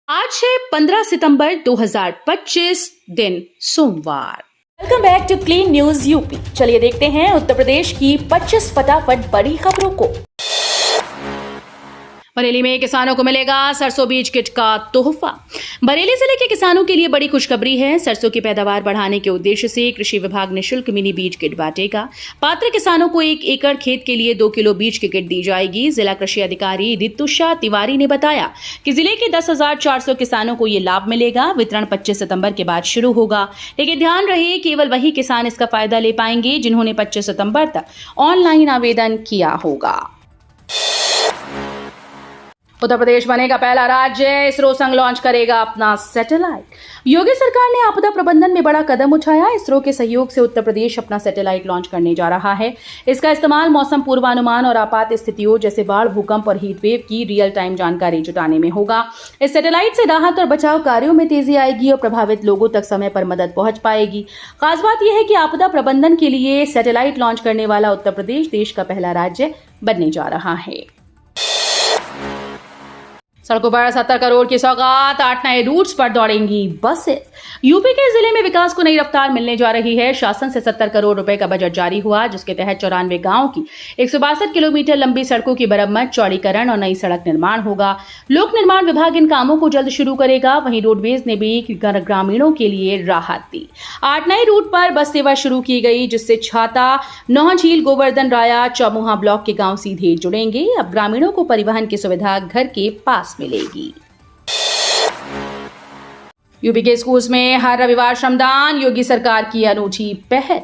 आज है 15 सितंबर 2025 दिन सोमवार। Welcome back to clean news UP. चलिए देखते हैं उत्तर प्रदेश की 25 फटाफट बड़ी खबरों को। बरेली में किसानों को मिलेगा सरसों बीज किट का तोहफा। बरेली जिले के किसानों के लिए बड़ी खुशखबरी है। सरसों की पैदावार बढ़ाने के उद्देश्य से कृषि विभाग निःशुल्क मिनी बीज किट बांटेगा। पात्र किसानों को 1 एकड़ खेत के लिए 2 किलो बीज की किट दी जाएगी। जिला कृषि अधिकारी ऋतुषा तिवारी ने बताया कि जिले के 10,400 किसानों को ये लाभ मिलेगा। वितरण 25 सितंबर के बाद शुरू होगा, लेकिन ध्यान रहे केवल वही किसान इसका फायदा ले पाएंगे जिन्होंने 25 सितंबर तक ऑनलाइन आवेदन किया होगा। उत्तर प्रदेश बनेगा पहला राज्य, इसरो संग लॉन्च करेगा अपना सैटेलाइट। योगी सरकार ने आपदा प्रबंधन में बड़ा कदम उठाया। इसरो के सहयोग से उत्तर प्रदेश अपना सैटेलाइट लॉन्च करने जा रहा है। इसका इस्तेमाल मौसम पूर्वानुमान और आपात स्थितियों जैसे बाढ़, भूकंप और हीट वेव की रियल टाइम जानकारी जुटाने में होगा। इस सैटेलाइट से राहत और बचाव कार्यों में तेजी आएगी और प्रभावित लोगों तक समय पर मदद पहुंच पाएगी। खास बात यह है कि आपदा प्रबंधन के लिए सैटेलाइट लॉन्च करने वाला उत्तर प्रदेश देश का पहला राज्य बनने जा रहा है। सड़कों पर 70 करोड़ की सौगात, 8 नए रूट्स पर दौड़ेंगी बसेस। यूपी के जिले में विकास को नई रफ्तार मिलने जा रही है। शासन से 70 करोड़ रुपए का बजट जारी हुआ, जिसके तहत 94 गांवों की 162 किलोमीटर लंबी सड़कों की मरम्मत, चौड़ीकरण और नई सड़क निर्माण होगा। लोक निर्माण विभाग इन कामों को जल्द शुरू करेगा। वहीं रोडवेज ने भी ग्रामीणों के लिए राहत दी। 8 नए रूट पर बस सेवा शुरू की गई, जिससे छाता, नौझील, गोवर्धन राया, चौमुहा ब्लॉक के गांव सीधे जुड़ेंगे। अब ग्रामीणों को परिवहन की सुविधा घर के पास मिलेगी। यूपी के स्कूल्स में हर रविवार श्रमदान, योगी सरकार की अनूठी पहल।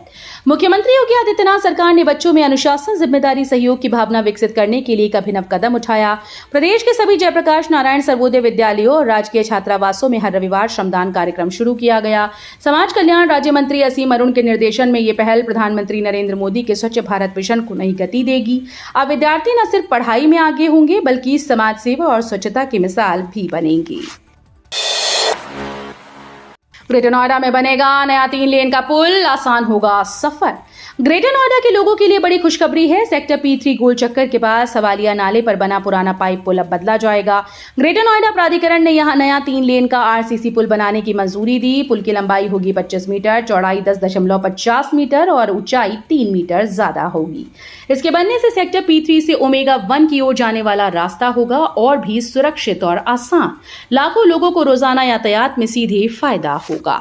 मुख्यमंत्री योगी आदित्यनाथ सरकार ने बच्चों में अनुशासन, जिम्मेदारी, सहयोग की भावना विकसित करने के लिए एक अभिनव कदम उठाया। प्रदेश के सभी जयप्रकाश नारायण सर्वोदय विद्यालयों और राजकीय छात्रावासों में हर रविवार श्रमदान कार्यक्रम शुरू किया गया। समाज कल्याण राज्य मंत्री असीम अरुण के निर्देशन में ये पहल प्रधानमंत्री नरेंद्र मोदी के स्वच्छ भारत मिशन को नई गति देगी। अब विद्यार्थी न सिर्फ पढ़ाई में आगे होंगे, बल्कि समाज सेवा और स्वच्छता की मिसाल भी बनेंगी। ग्रेटर नोएडा में बनेगा नया 3 लेन का पुल, आसान होगा सफर। ग्रेटर नोएडा के लोगों के लिए बड़ी खुशखबरी है। सेक्टर P3 गोल चक्कर के पास सवालिया नाले पर बना पुराना पाइप पुल अब बदला जाएगा। ग्रेटर नोएडा प्राधिकरण ने यहां नया 3 लेन का RCC पुल बनाने की मंजूरी दी। पुल की लंबाई होगी 25 मीटर, चौड़ाई 10.50 मीटर और ऊंचाई 3 मीटर ज्यादा होगी। इसके बनने से सेक्टर P3 से ओमेगा-1 की ओर जाने वाला रास्ता होगा और भी सुरक्षित और आसान। लाखों लोगों को रोजाना यातायात में सीधे फायदा होगा।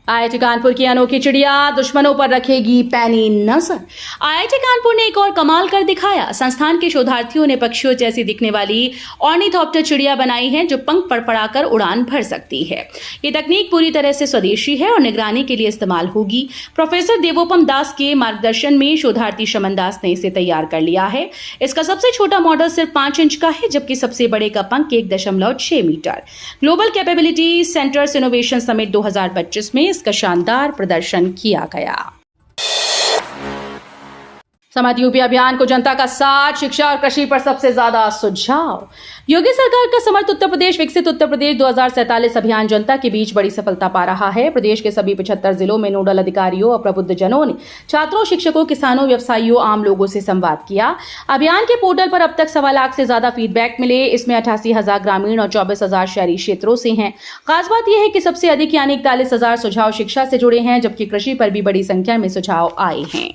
IIT कानपुर की अनोखी चिड़िया दुश्मनों पर रखेगी पैनी नजर। IIT कानपुर ने एक और कमाल कर दिखाया। संस्थान के शोधार्थियों ने पक्षियों जैसी दिखने वाली ऑर्निथोप्टर चिड़िया बनाई है, जो पंख फड़फड़ाकर उड़ान भर सकती है। ये तकनीक पूरी तरह से स्वदेशी है और निगरानी के लिए इस्तेमाल होगी। प्रोफेसर देवोपम दास के मार्गदर्शन में शोधार्थी शमन दास ने इसे तैयार कर लिया है। इसका सबसे छोटा मॉडल सिर्फ 5 इंच का है, जबकि सबसे बड़े का पंख 1.6 metre. Global capability centres innovation summit 2025 में इसका शानदार प्रदर्शन किया गया। समर्थ यूपी अभियान को जनता का साथ, शिक्षा और कृषि पर सबसे ज्यादा सुझाव। योगी सरकार का समर्थ उत्तर प्रदेश विकसित उत्तर प्रदेश 2047 अभियान जनता के बीच बड़ी सफलता पा रहा है। प्रदेश के सभी 75 जिलों में नोडल अधिकारियों और प्रबुद्ध जनों ने छात्रों, शिक्षकों, किसानों, व्यवसायियों, आम लोगों से संवाद किया। अभियान के पोर्टल पर अब तक 1.25 लाख से ज्यादा फीडबैक मिले। इसमें 88,000 ग्रामीण और 24,000 शहरी क्षेत्रों से हैं। खास बात यह है कि सबसे अधिक यानी 41,000 सुझाव शिक्षा से जुड़े हैं, जबकि कृषि पर भी बड़ी संख्या में सुझाव आए हैं।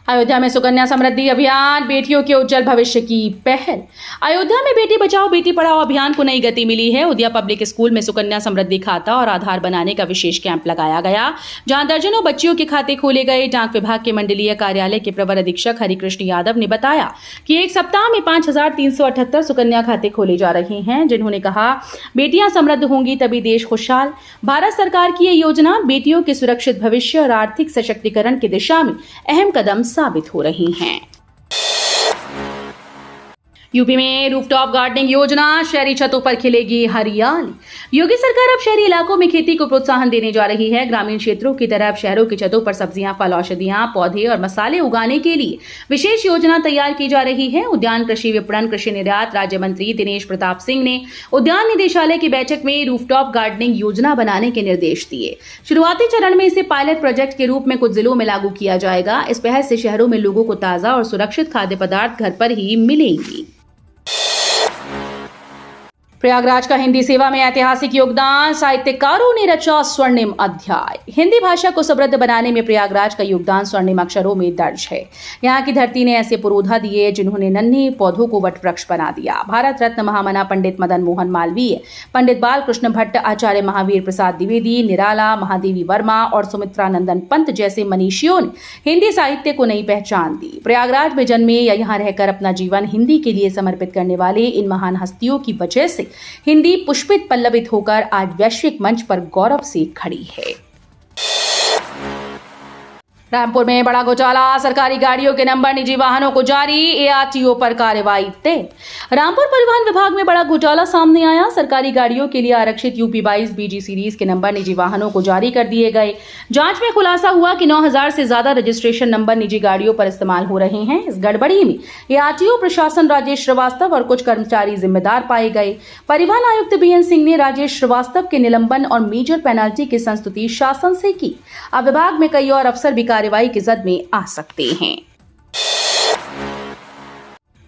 अयोध्या में सुकन्या समृद्धि अभियान, बेटियों के उज्जवल भविष्य की पहल। अयोध्या में बेटी बचाओ बेटी पढ़ाओ अभियान को नई गति मिली है। उदया पब्लिक स्कूल में सुकन्या समृद्धि खाता और आधार बनाने का विशेष कैंप लगाया गया, जहां दर्जनों बच्चियों के खाते खोले गए। डाक विभाग के मंडलीय कार्यालय के प्रवर अधीक्षक हरिकृष्ण यादव ने बताया कि एक सप्ताह में 5,378 सुकन्या खाते खोले जा रहे हैं। जिन्होंने कहा, बेटियां समृद्ध होंगी तभी देश खुशहाल। भारत सरकार की ये योजना बेटियों के सुरक्षित भविष्य और आर्थिक सशक्तिकरण की दिशा में अहम कदम साबित हो रही हैं। यूपी में रूफटॉप गार्डनिंग योजना, शहरी छतों पर खिलेगी हरियाली। योगी सरकार अब शहरी इलाकों में खेती को प्रोत्साहन देने जा रही है। ग्रामीण क्षेत्रों की तरह अब शहरों की छतों पर सब्जियां, फल, औषधियां, पौधे और मसाले उगाने के लिए विशेष योजना तैयार की जा रही है। उद्यान, कृषि विपणन, कृषि निर्यात राज्य मंत्री दिनेश प्रताप सिंह ने उद्यान निदेशालय की बैठक में रूफटॉप गार्डनिंग योजना बनाने के निर्देश दिए। शुरुआती चरण में इसे पायलट प्रोजेक्ट के रूप में कुछ जिलों में लागू किया जाएगा। इस पहल से शहरों में लोगों को ताजा और सुरक्षित खाद्य पदार्थ घर पर ही मिलेंगी। प्रयागराज का हिंदी सेवा में ऐतिहासिक योगदान, साहित्यकारों ने रचा स्वर्णिम अध्याय। हिंदी भाषा को समृद्ध बनाने में प्रयागराज का योगदान स्वर्णिम अक्षरों में दर्ज है। यहाँ की धरती ने ऐसे पुरोधा दिए जिन्होंने नन्हे पौधों को वट वृक्ष बना दिया। भारत रत्न महामना पंडित मदन मोहन मालवीय, पंडित बाल कृष्ण भट्ट, आचार्य महावीर प्रसाद द्विवेदी, निराला, महादेवी वर्मा और सुमित्रा नंदन पंत जैसे मनीषियों ने हिंदी साहित्य को नई पहचान दी। प्रयागराज में जन्मे या यहाँ रहकर अपना जीवन हिंदी के लिए समर्पित करने वाले इन महान हस्तियों की वजह से हिंदी पुष्पित पल्लवित होकर आज वैश्विक मंच पर गौरव से खड़ी है। रामपुर में बड़ा घोटाला, सरकारी गाड़ियों के नंबर निजी वाहनों को जारी, एआरटीओ पर कार्रवाई तेज। रामपुर परिवहन विभाग में बड़ा घोटाला सामने आया। सरकारी गाड़ियों के लिए आरक्षित यूपी 22 बीजी सीरीज के नंबर निजी वाहनों को जारी कर दिए गए। जांच में खुलासा हुआ कि 9000 से ज्यादा रजिस्ट्रेशन नंबर निजी गाड़ियों पर इस्तेमाल हो रहे हैं। इस गड़बड़ी में एआरटीओ प्रशासन राजेश श्रीवास्तव और कुछ कर्मचारी जिम्मेदार पाए गए। परिवहन आयुक्त बीएन सिंह ने राजेश श्रीवास्तव के निलंबन और मेजर पेनाल्टी की संस्तुति शासन से की। अब विभाग में कई और अफसर भी कार्रवाई की जद में आ सकते हैं।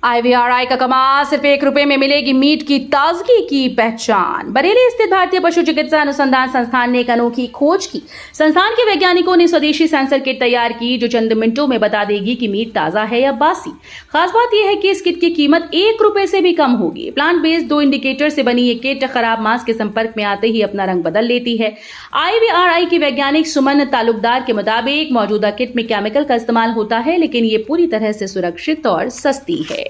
IVRI का कमाल, सिर्फ ₹1 में मिलेगी मीट की ताजगी की पहचान। बरेली स्थित भारतीय पशु चिकित्सा अनुसंधान संस्थान ने एक अनोखी खोज की। संस्थान के वैज्ञानिकों ने स्वदेशी सेंसर किट तैयार की जो चंद मिनटों में बता देगी कि मीट ताजा है या बासी। खास बात यह है कि इस किट की कीमत ₹1 से भी कम होगी। प्लांट बेस्ड 2 इंडिकेटर से बनी ये किट खराब मांस के संपर्क में आते ही अपना रंग बदल लेती है। IVRI के वैज्ञानिक सुमन तालुकदार के मुताबिक मौजूदा किट में केमिकल का इस्तेमाल होता है, लेकिन ये पूरी तरह से सुरक्षित और सस्ती है।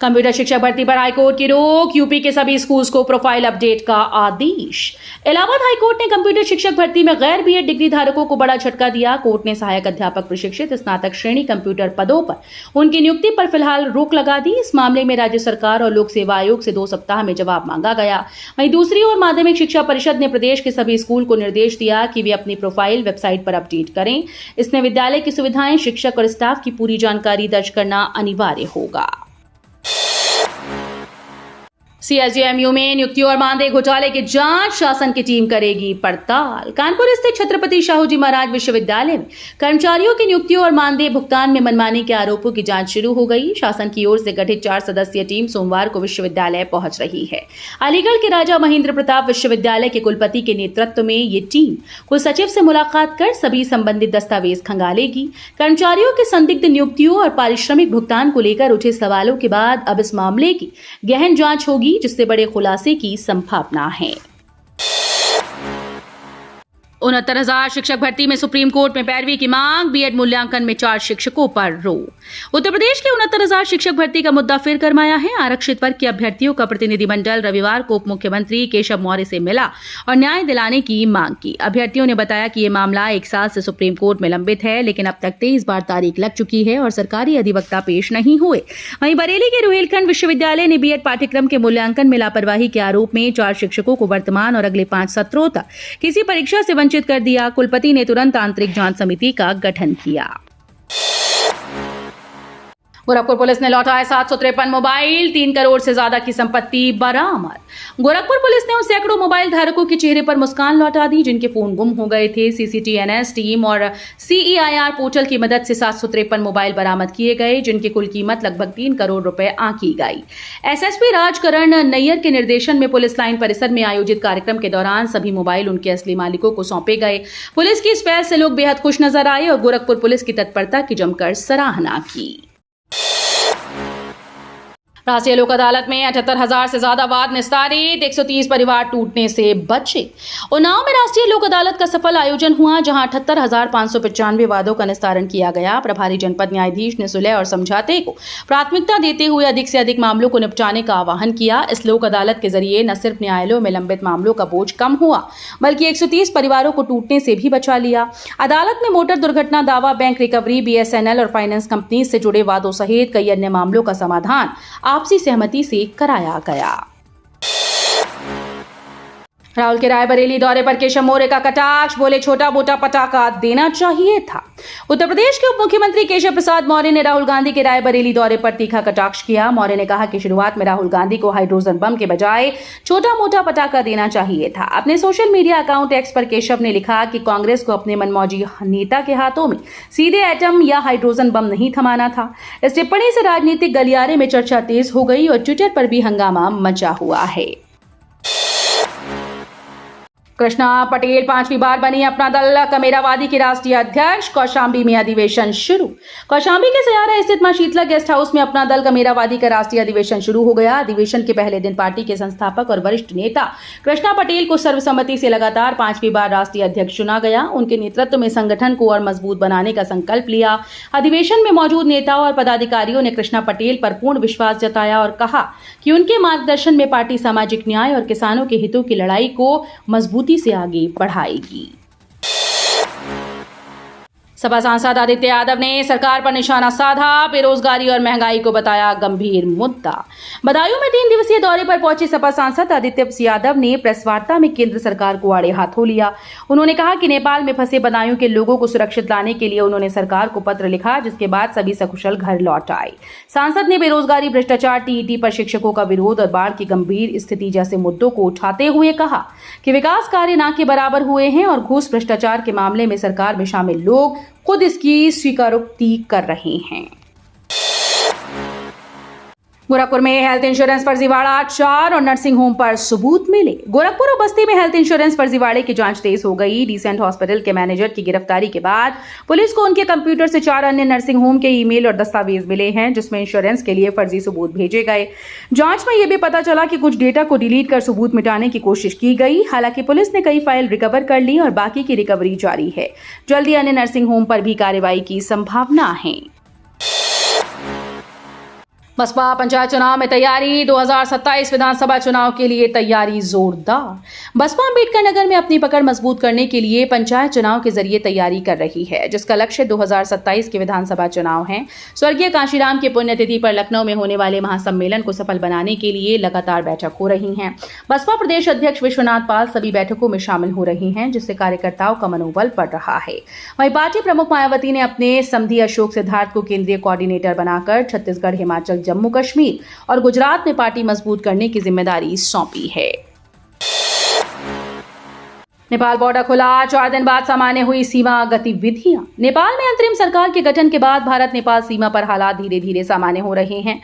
कंप्यूटर शिक्षक भर्ती पर हाईकोर्ट की रोक, यूपी के सभी स्कूल्स को प्रोफाइल अपडेट का आदेश। इलाहाबाद हाईकोर्ट ने कंप्यूटर शिक्षक भर्ती में गैर बीएड डिग्री धारकों को बड़ा झटका दिया। कोर्ट ने सहायक अध्यापक प्रशिक्षित स्नातक श्रेणी कंप्यूटर पदों पर उनकी नियुक्ति पर फिलहाल रोक लगा दी। इस मामले में राज्य सरकार और लोक सेवा आयोग से 2 सप्ताह में जवाब मांगा गया। वहीं दूसरी ओर माध्यमिक शिक्षा परिषद ने प्रदेश के सभी स्कूल को निर्देश दिया कि वे अपनी प्रोफाइल वेबसाइट पर अपडेट करें। इसमें विद्यालय की सुविधाएं, शिक्षक और स्टाफ की पूरी जानकारी दर्ज करना अनिवार्य होगा। CSJMU में नियुक्तियों और मानदेय घोटाले की जांच, शासन की टीम करेगी पड़ताल। कानपुर स्थित छत्रपति शाहूजी महाराज विश्वविद्यालय में कर्मचारियों की नियुक्तियों और मानदेय भुगतान में मनमानी के आरोपों की जांच शुरू हो गई। शासन की ओर से गठित 4 सदस्यीय टीम सोमवार को विश्वविद्यालय पहुंच रही है। अलीगढ़ के राजा महेंद्र प्रताप विश्वविद्यालय के कुलपति के नेतृत्व में ये टीम कुल सचिव से मुलाकात कर सभी संबंधित दस्तावेज खंगालेगी। कर्मचारियों के संदिग्ध नियुक्तियों और पारिश्रमिक भुगतान को लेकर उठे सवालों के बाद अब इस मामले की गहन जांच होगी, जिससे बड़े खुलासे की संभावना है। 69,000 शिक्षक भर्ती में सुप्रीम कोर्ट में पैरवी की मांग, बीएड मूल्यांकन में 4 शिक्षकों पर रोक। उत्तर प्रदेश के 69,000 शिक्षक भर्ती का मुद्दा फिर गरमाया है। आरक्षित वर्ग के अभ्यर्थियों का प्रतिनिधिमंडल रविवार को उप मुख्यमंत्री केशव मौर्य से मिला और न्याय दिलाने की मांग की। अभ्यर्थियों ने बताया कि ये मामला 1 साल से सुप्रीम कोर्ट में लंबित है, लेकिन अब तक 23 बार तारीख लग चुकी है और सरकारी अधिवक्ता पेश नहीं हुए। वहीं बरेली के रुहेलखंड विश्वविद्यालय ने बीएड पाठ्यक्रम के मूल्यांकन में लापरवाही के आरोप में 4 शिक्षकों को वर्तमान और अगले 5 सत्रों तक किसी परीक्षा से वंचित कर दिया। कुलपति ने तुरंत आंतरिक जांच समिति का गठन किया। गोरखपुर पुलिस ने लौटाए 753 मोबाइल, 3 करोड़ से ज्यादा की संपत्ति बरामद। गोरखपुर पुलिस ने उन सैकड़ों मोबाइल धारकों के चेहरे पर मुस्कान लौटा दी जिनके फोन गुम हो गए थे। CCTNS टीम और CEIR पोर्टल की मदद से 753 मोबाइल बरामद किए गए, जिनकी कुल कीमत लगभग 3 करोड़ रुपए आंकी गई। SSP राजकरण नैयर के निर्देशन में पुलिस लाइन परिसर में आयोजित कार्यक्रम के दौरान सभी मोबाइल उनके असली मालिकों को सौंपे गए। पुलिस की इस पहल से लोग बेहद खुश नजर आए और गोरखपुर पुलिस की तत्परता की जमकर सराहना की। राष्ट्रीय लोक अदालत में 78,000 से ज्यादा वाद निस्तारित, 130 परिवार टूटने से बचे। उन्नाव में राष्ट्रीय लोक अदालत का सफल आयोजन हुआ, जहां 78,595 वादों का निस्तारण किया गया। प्रभारी जनपद न्यायाधीश ने सुलह और समझौते को प्राथमिकता देते हुए अधिक से अधिक मामलों को निपटाने का आह्वान किया। इस लोक अदालत के जरिए न सिर्फ न्यायालयों में लंबित मामलों का बोझ कम हुआ, बल्कि 130 परिवारों को टूटने से भी बचा लिया। अदालत में मोटर दुर्घटना दावा, बैंक रिकवरी, BSNL और फाइनेंस कंपनी से जुड़े वादों सहित कई अन्य मामलों का समाधान आपसी सहमति से कराया गया। राहुल के रायबरेली दौरे पर केशव मौर्य का कटाक्ष, बोले छोटा मोटा पटाखा देना चाहिए था। उत्तर प्रदेश के उप मुख्यमंत्री केशव प्रसाद मौर्य ने राहुल गांधी के रायबरेली दौरे पर तीखा कटाक्ष किया। मौर्य ने कहा कि शुरुआत में राहुल गांधी को हाइड्रोजन बम के बजाय छोटा मोटा पटाखा देना चाहिए था। अपने सोशल मीडिया अकाउंट एक्स पर केशव ने लिखा कि कांग्रेस को अपने मनमौजी नेता के हाथों में सीधे एटम या हाइड्रोजन बम नहीं थमाना था। इस टिप्पणी से राजनीतिक गलियारे में चर्चा तेज हो गई और ट्विटर पर भी हंगामा मचा हुआ है। कृष्णा पटेल 5वीं बार बनी अपना दल कमेरावादी की राष्ट्रीय अध्यक्ष। कौशांबी में अधिवेशन शुरू। कौशांबी के सयारा स्थित मां शीतला गेस्ट हाउस में अपना दल कमेरावादी का राष्ट्रीय अधिवेशन शुरू हो गया। अधिवेशन के पहले दिन पार्टी के संस्थापक और वरिष्ठ नेता कृष्णा पटेल को सर्वसम्मति से लगातार 5वीं बार राष्ट्रीय अध्यक्ष चुना गया। उनके नेतृत्व में संगठन को और मजबूत बनाने का संकल्प लिया। अधिवेशन में मौजूद नेताओं और पदाधिकारियों ने कृष्णा पटेल पर पूर्ण विश्वास जताया और कहा कि उनके मार्गदर्शन में पार्टी सामाजिक न्याय और किसानों के हितों की लड़ाई को मजबूती से आगे बढ़ाएगी। सपा सांसद आदित्य यादव ने सरकार पर निशाना साधा, बेरोजगारी और महंगाई को बताया गंभीर मुद्दा। बदायूं में 3 दिवसीय दौरे पर पहुंचे सपा सांसद आदित्य यादव ने प्रेस वार्ता में केंद्र सरकार को आड़े हाथों लिया। उन्होंने कहा कि नेपाल में फंसे बदायूं के लोगों को सुरक्षित लाने के लिए उन्होंने सरकार को पत्र लिखा, जिसके बाद सभी सकुशल घर लौट आए। सांसद ने बेरोजगारी, भ्रष्टाचार, टीईटी पर शिक्षकों का विरोध और बाढ़ की गंभीर स्थिति जैसे मुद्दों को उठाते हुए कहा कि विकास कार्य न के बराबर हुए हैं और घूस भ्रष्टाचार के मामले में सरकार में शामिल लोग खुद इसकी स्वीकारोक्ति कर रहे हैं। गोरखपुर में हेल्थ इंश्योरेंस फर्जीवाड़ा, 4 और नर्सिंग होम पर सबूत मिले। गोरखपुर और बस्ती में हेल्थ इंश्योरेंस फर्जीवाड़े की जांच तेज हो गई। डिसेंट हॉस्पिटल के मैनेजर की गिरफ्तारी के बाद पुलिस को उनके कंप्यूटर से 4 अन्य नर्सिंग होम के ईमेल और दस्तावेज मिले हैं, जिसमें इंश्योरेंस के लिए फर्जी सबूत भेजे गए। जांच में यह भी पता चला कि कुछ डेटा को डिलीट कर सबूत मिटाने की कोशिश की गई। हालांकि पुलिस ने कई फाइल रिकवर कर ली और बाकी की रिकवरी जारी है। जल्दी अन्य नर्सिंग होम पर भी कार्रवाई की संभावना है। बसपा पंचायत चुनाव में तैयारी, 2027 विधानसभा चुनाव के लिए तैयारी जोरदार। बसपा अम्बेडकर नगर में अपनी पकड़ मजबूत करने के लिए पंचायत चुनाव के जरिए तैयारी कर रही है, जिसका लक्ष्य 2027 के विधानसभा चुनाव है। स्वर्गीय कांशीराम की पुण्यतिथि पर लखनऊ में होने वाले महासम्मेलन को सफल बनाने के लिए लगातार बैठक हो रही है। बसपा प्रदेश अध्यक्ष विश्वनाथ पाल सभी बैठकों में शामिल हो रही हैं, जिससे कार्यकर्ताओं का मनोबल बढ़ रहा है। वहीं पार्टी प्रमुख मायावती ने अपने समधी अशोक सिद्धार्थ को केंद्रीय कोऑर्डिनेटर बनाकर छत्तीसगढ़, हिमाचल, जम्मू कश्मीर और गुजरात में पार्टी मजबूत करने की जिम्मेदारी सौंपी है। नेपाल बॉर्डर खुला, 4 दिन बाद सामान्य हुई सीमा गतिविधियां। नेपाल में अंतरिम सरकार के गठन के बाद भारत नेपाल सीमा पर हालात धीरे धीरे सामान्य हो रहे हैं।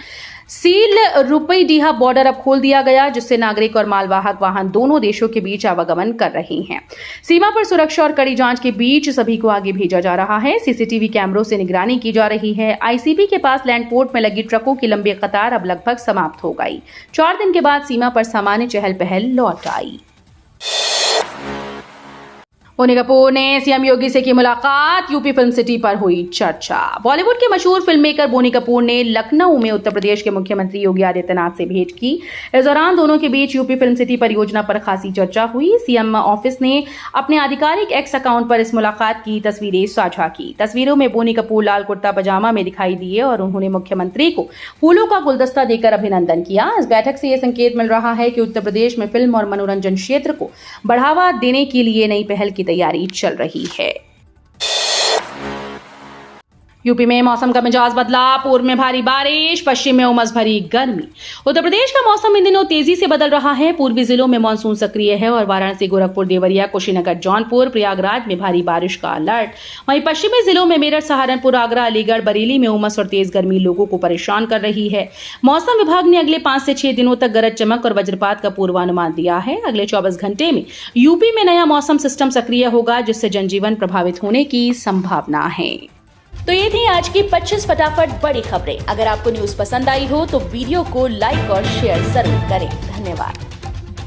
सील रुपईडीहा बॉर्डर अब खोल दिया गया, जिससे नागरिक और मालवाहक वाहन दोनों देशों के बीच आवागमन कर रहे हैं। सीमा पर सुरक्षा और कड़ी जांच के बीच सभी को आगे भेजा जा रहा है। सीसीटीवी कैमरों से निगरानी की जा रही है। आईसीपी के पास लैंडपोर्ट में लगी ट्रकों की लंबी कतार अब लगभग समाप्त हो गई। 4 दिन के बाद सीमा पर सामान्य चहल पहल लौट आई। बोनी कपूर ने सीएम योगी से की मुलाकात, यूपी फिल्म सिटी पर हुई चर्चा। बॉलीवुड के मशहूर फिल्म मेकर बोनी कपूर ने लखनऊ में उत्तर प्रदेश के मुख्यमंत्री योगी आदित्यनाथ से भेंट की। इस दौरान दोनों के बीच यूपी फिल्म सिटी परियोजना पर खासी चर्चा हुई। सीएम ऑफिस ने अपने आधिकारिक एक्स अकाउंट पर इस मुलाकात की तस्वीरें साझा की। तस्वीरों में बोनी कपूर लाल कुर्ता पजामा में दिखाई दिए और उन्होंने मुख्यमंत्री को फूलों का गुलदस्ता देकर अभिनंदन किया। इस बैठक से यह संकेत मिल रहा है कि उत्तर प्रदेश में फिल्म और मनोरंजन क्षेत्र को बढ़ावा देने के लिए नई पहल की तैयारी चल रही है। यूपी में मौसम का मिजाज बदला, पूर्व में भारी बारिश, पश्चिम में उमस भरी गर्मी। उत्तर प्रदेश का मौसम इन दिनों तेजी से बदल रहा है। पूर्वी जिलों में मानसून सक्रिय है और वाराणसी, गोरखपुर, देवरिया, कुशीनगर, जौनपुर, प्रयागराज में भारी बारिश का अलर्ट। वहीं पश्चिमी जिलों में मेरठ, सहारनपुर, आगरा, अलीगढ़, बरेली में उमस और तेज गर्मी लोगों को परेशान कर रही है। मौसम विभाग ने अगले 5 से 6 दिनों तक गरज चमक और वज्रपात का पूर्वानुमान दिया है। अगले 24 घंटे में यूपी में नया मौसम सिस्टम सक्रिय होगा, जिससे जनजीवन प्रभावित होने की संभावना है। तो ये थी आज की 25 फटाफट बड़ी खबरें। अगर आपको न्यूज पसंद आई हो तो वीडियो को लाइक और शेयर जरूर करें। धन्यवाद।